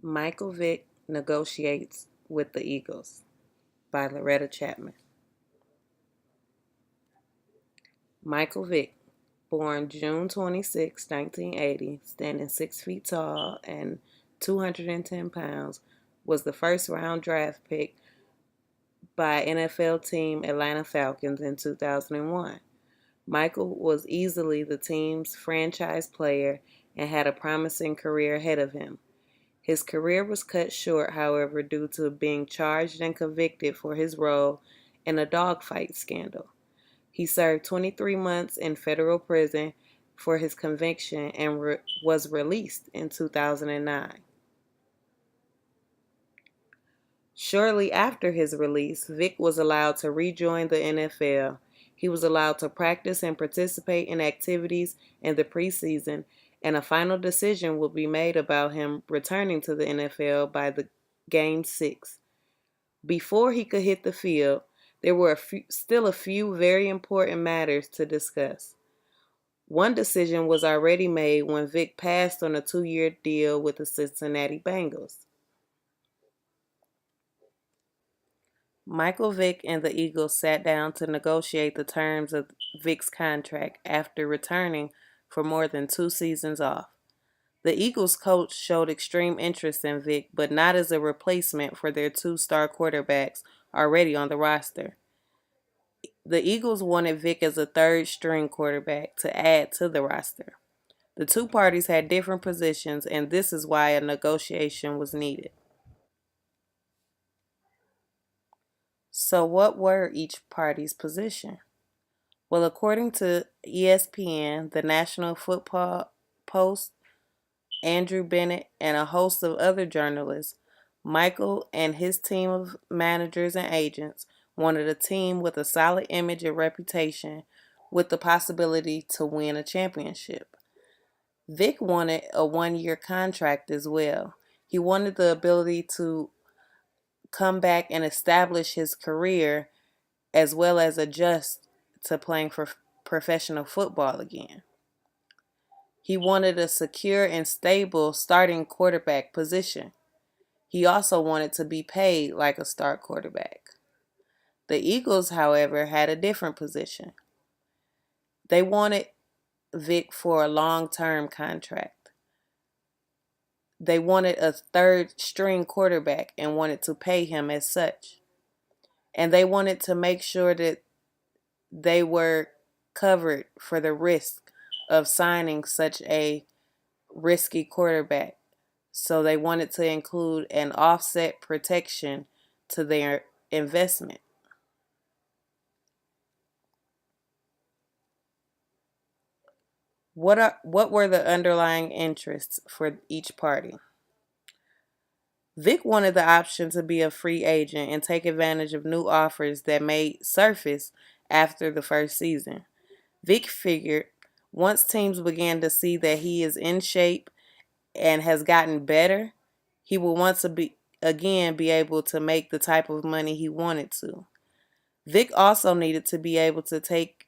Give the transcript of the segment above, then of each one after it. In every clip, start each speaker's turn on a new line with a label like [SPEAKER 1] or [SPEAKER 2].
[SPEAKER 1] Michael Vick negotiates with the Eagles by Loretta Chapman. Michael Vick, born June 26, 1980, standing 6 feet tall and 210 pounds, was the first round draft pick by NFL team Atlanta Falcons in 2001. Michael was easily the team's franchise player and had a promising career ahead of him. His career was cut short, however, due to being charged and convicted for his role in a dogfight scandal. He served 23 months in federal prison for his conviction and was released in 2009. Shortly after his release, Vick was allowed to rejoin the NFL. He was allowed to practice and participate in activities in the preseason, and a final decision will be made about him returning to the NFL by the Game 6. Before he could hit the field, there were still a few very important matters to discuss. One decision was already made when Vick passed on a 2-year deal with the Cincinnati Bengals. Michael Vick and the Eagles sat down to negotiate the terms of Vick's contract after returning for more than 2 seasons off. The Eagles coach showed extreme interest in Vick, but not as a replacement for their 2 star quarterbacks already on the roster. The Eagles wanted Vick as a third string quarterback to add to the roster. The two parties had different positions, and this is why a negotiation was needed. So, what were each party's position? Well, according to ESPN, the National Football Post, Andrew Bennett, and a host of other journalists, Michael and his team of managers and agents wanted a team with a solid image and reputation with the possibility to win a championship. Vick wanted a 1-year contract as well. He wanted the ability to come back and establish his career as well as adjust to playing for professional football again. He wanted a secure and stable starting quarterback position. He also wanted to be paid like a star quarterback. The Eagles, however, had a different position. They wanted Vick for a long-term contract. They wanted a third string quarterback and wanted to pay him as such. And they wanted to make sure that they were covered for the risk of signing such a risky quarterback. So they wanted to include an offset protection to their investment. What were the underlying interests for each party? Vick wanted the option to be a free agent and take advantage of new offers that may surface after the first season. Vick figured once teams began to see that he is in shape and has gotten better, he will once again be able to make the type of money he wanted to. Vick also needed to be able to take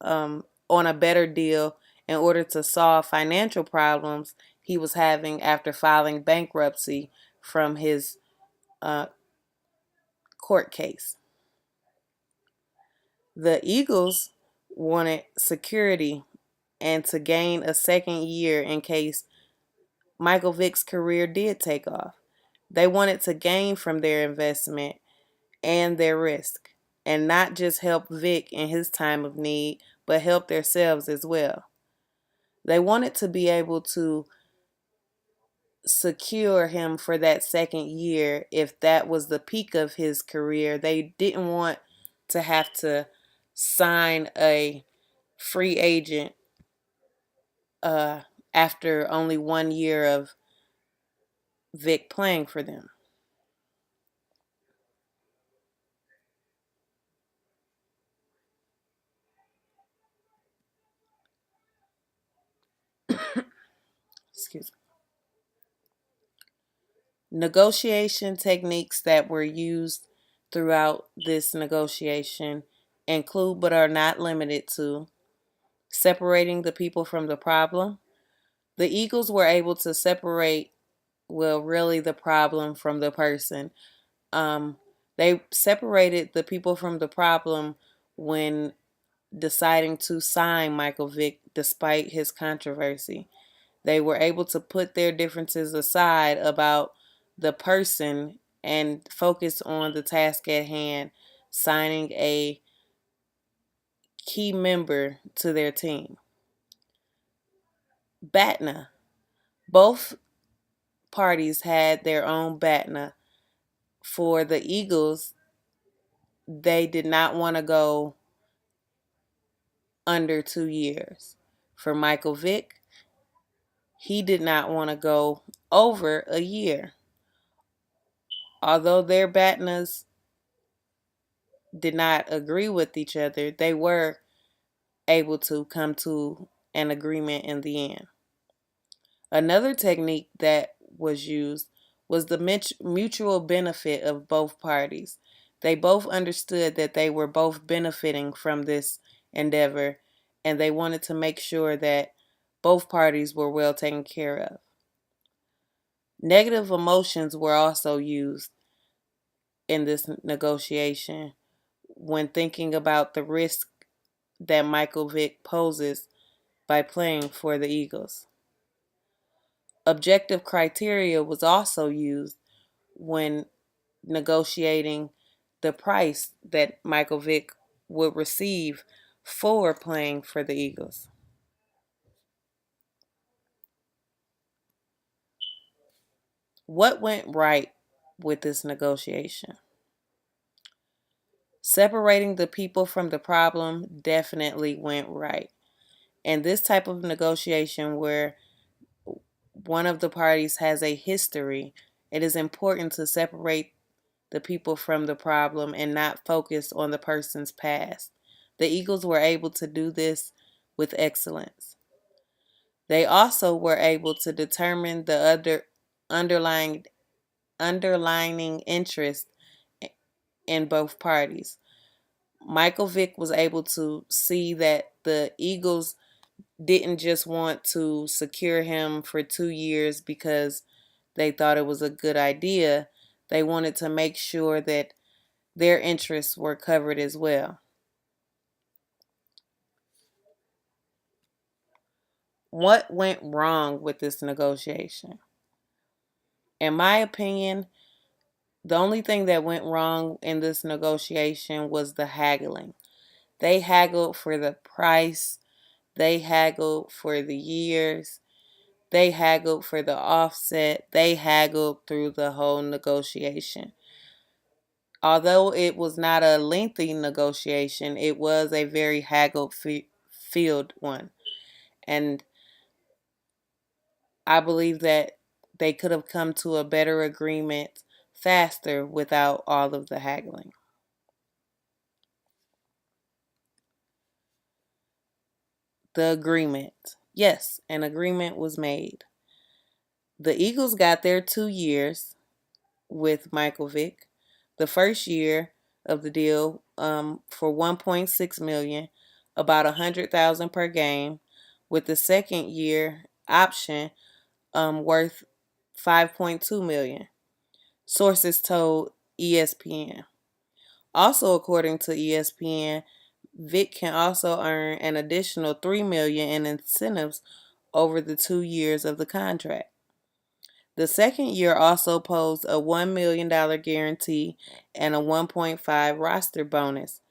[SPEAKER 1] on a better deal in order to solve financial problems he was having after filing bankruptcy from his uh, court case. The Eagles wanted security and to gain a second year in case Michael Vick's career did take off. They wanted to gain from their investment and their risk, and not just help Vick in his time of need, but help themselves as well. They wanted to be able to secure him for that second year if that was the peak of his career. They didn't want to have to sign a free agent uh, after only 1 year of Vick playing for them. Excuse me. Negotiation techniques that were used throughout this negotiation include but are not limited to separating the people from the problem. The Eagles were able to separate well, really the problem from the person. Um, they separated the people from the problem when deciding to sign Michael Vick despite his controversy. They were able to put their differences aside about the person and focus on the task at hand, signing a key member to their team. BATNA. Both parties had their own BATNA. For the Eagles, they did not want to go under 2 years. For Michael Vick, he did not want to go over a year. Although their BATNAs did not agree with each other, they were able to come to an agreement in the end. Another technique that was used was the mutual benefit of both parties. They both understood that they were both benefiting from this endeavor, and they wanted to make sure that both parties were well taken care of. Negative emotions were also used in this negotiation when thinking about the risk that Michael Vick poses by playing for the Eagles. Objective criteria was also used when negotiating the price that Michael Vick would receive for playing for the Eagles. What went right with this negotiation? Separating the people from the problem definitely went right. And this type of negotiation where one of the parties has a history, it is important to separate the people from the problem and not focus on the person's past. The Eagles were able to do this with excellence. They also were able to determine the underlying interest in both parties. Michael Vick was able to see that the Eagles didn't just want to secure him for 2 years because they thought it was a good idea. They wanted to make sure that their interests were covered as well. What went wrong with this negotiation? In my opinion, the only thing that went wrong in this negotiation was the haggling. They haggled for the price, they haggled for the years, they haggled for the offset, they haggled through the whole negotiation. Although it was not a lengthy negotiation, it was a very haggled field one. And I believe that they could have come to a better agreement faster without all of the haggling. The agreement. Yes, an agreement was made. The Eagles got their 2 years with Michael Vick. The first year of the deal for 1.6 million, about 100,000 per game, with the second year option worth 5.2 million. Sources told ESPN. Also, according to ESPN, Vick can also earn an additional 3 million in incentives over the 2 years of the contract. The second year also posed a $1 million guarantee and a 1.5 roster bonus.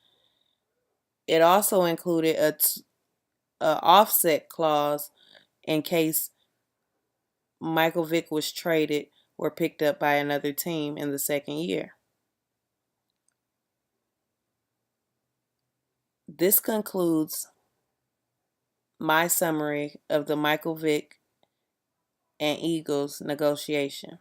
[SPEAKER 1] It also included a offset clause in case Michael Vick was traded or picked up by another team in the second year. This concludes my summary of the Michael Vick and Eagles negotiation.